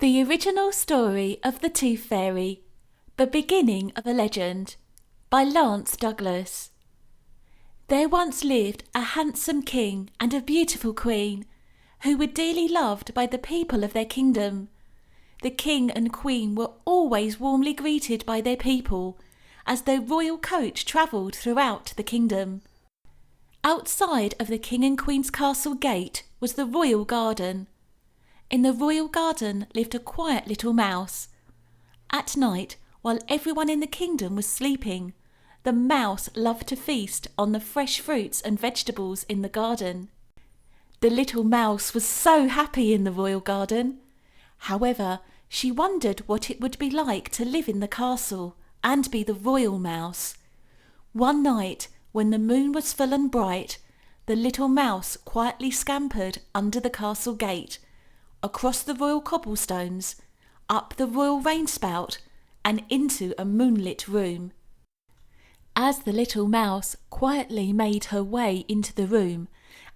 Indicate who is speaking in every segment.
Speaker 1: The original story of the Tooth Fairy, The Beginning of a Legend, by Lance Douglas. There once lived a handsome king and a beautiful queen, who were dearly loved by the people of their kingdom. The king and queen were always warmly greeted by their people, as their royal coach travelled throughout the kingdom. Outside of the king and queen's castle gate was the royal garden. In the royal garden lived a quiet little mouse. At night, while everyone in the kingdom was sleeping, the mouse loved to feast on the fresh fruits and vegetables in the garden. The little mouse was so happy in the royal garden. However, she wondered what it would be like to live in the castle and be the royal mouse. One night, when the moon was full and bright, the little mouse quietly scampered under the castle gate, across the royal cobblestones, up the royal rainspout, and into a moonlit room. As the little mouse quietly made her way into the room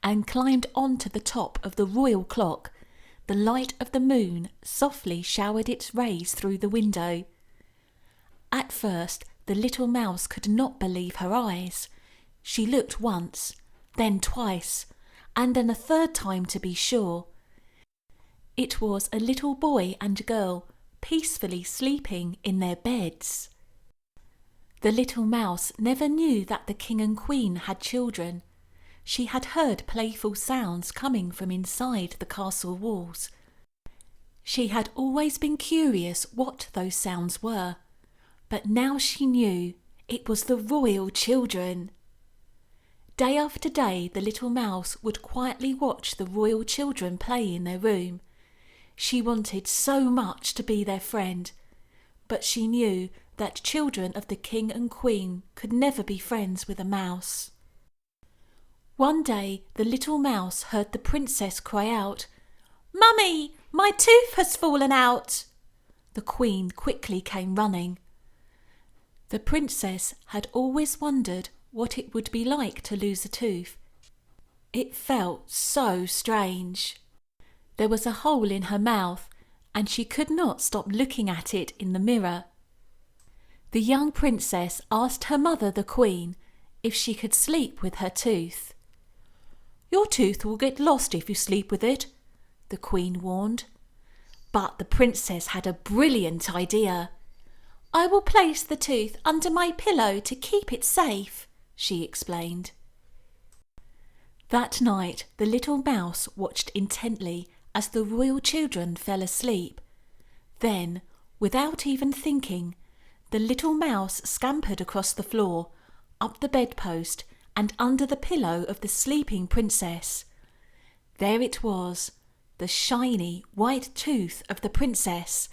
Speaker 1: and climbed onto the top of the royal clock, the light of the moon softly showered its rays through the window. At first, the little mouse could not believe her eyes. She looked once, then twice, and then a third time to be sure. It was a little boy and girl peacefully sleeping in their beds. The little mouse never knew that the king and queen had children. She had heard playful sounds coming from inside the castle walls. She had always been curious what those sounds were, but now she knew it was the royal children. Day after day, the little mouse would quietly watch the royal children play in their room. She wanted so much to be their friend, but she knew that children of the king and queen could never be friends with a mouse. One day, the little mouse heard the princess cry out, "Mummy, my tooth has fallen out!" The queen quickly came running. The princess had always wondered what it would be like to lose a tooth. It felt so strange. There was a hole in her mouth, and she could not stop looking at it in the mirror. The young princess asked her mother, the queen, if she could sleep with her tooth. "Your tooth will get lost if you sleep with it," the queen warned. But the princess had a brilliant idea. "I will place the tooth under my pillow to keep it safe," she explained. That night, the little mouse watched intently as the royal children fell asleep. Then, without even thinking, the little mouse scampered across the floor, up the bedpost, and under the pillow of the sleeping princess. There it was, the shiny white tooth of the princess.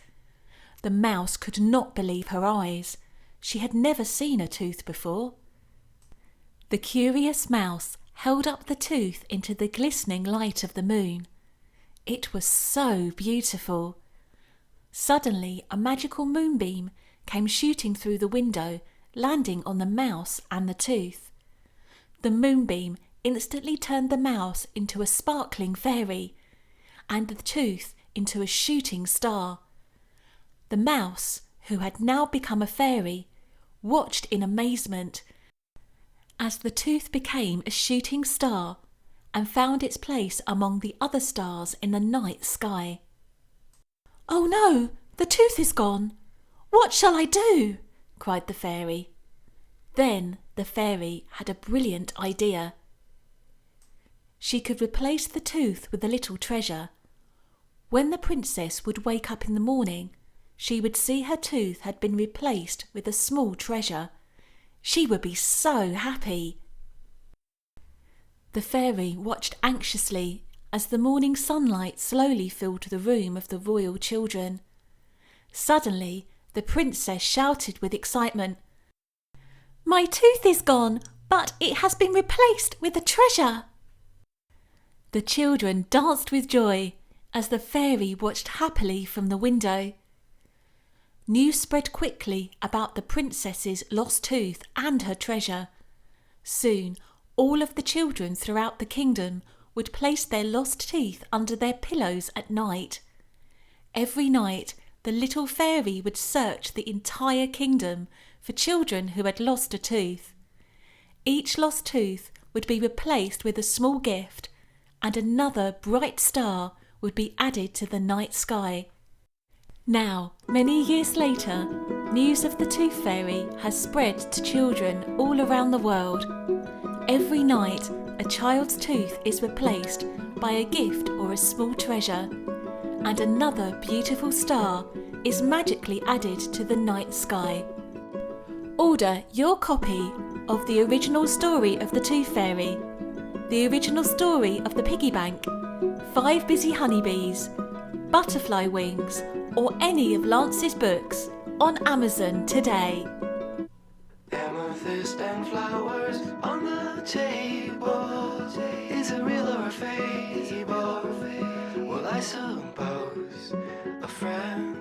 Speaker 1: The mouse could not believe her eyes. She had never seen a tooth before. The curious mouse held up the tooth into the glistening light of the moon. It was so beautiful. Suddenly, a magical moonbeam came shooting through the window, landing on the mouse and the tooth. The moonbeam instantly turned the mouse into a sparkling fairy, and the tooth into a shooting star. The mouse, who had now become a fairy, watched in amazement as the tooth became a shooting star and found its place among the other stars in the night sky. "Oh no, the tooth is gone! What shall I do?" cried the fairy. Then the fairy had a brilliant idea. She could replace the tooth with a little treasure. When the princess would wake up in the morning, she would see her tooth had been replaced with a small treasure. She would be so happy. The fairy watched anxiously as the morning sunlight slowly filled the room of the royal children. Suddenly, the princess shouted with excitement, "My tooth is gone, but it has been replaced with a treasure!" The children danced with joy as the fairy watched happily from the window. News spread quickly about the princess's lost tooth and her treasure. Soon, all of the children throughout the kingdom would place their lost teeth under their pillows at night. Every night, the little fairy would search the entire kingdom for children who had lost a tooth. Each lost tooth would be replaced with a small gift, and another bright star would be added to the night sky. Now, many years later, news of the Tooth Fairy has spread to children all around the world. Every night, a child's tooth is replaced by a gift or a small treasure, and another beautiful star is magically added to the night sky. Order your copy of the original story of the Tooth Fairy, the original story of the Piggy Bank, 5 Busy Honeybees, Butterfly Wings, or any of Lance's books on Amazon today.
Speaker 2: Amethyst and flowers on the table. Is it real or a fable? Well, I suppose a friend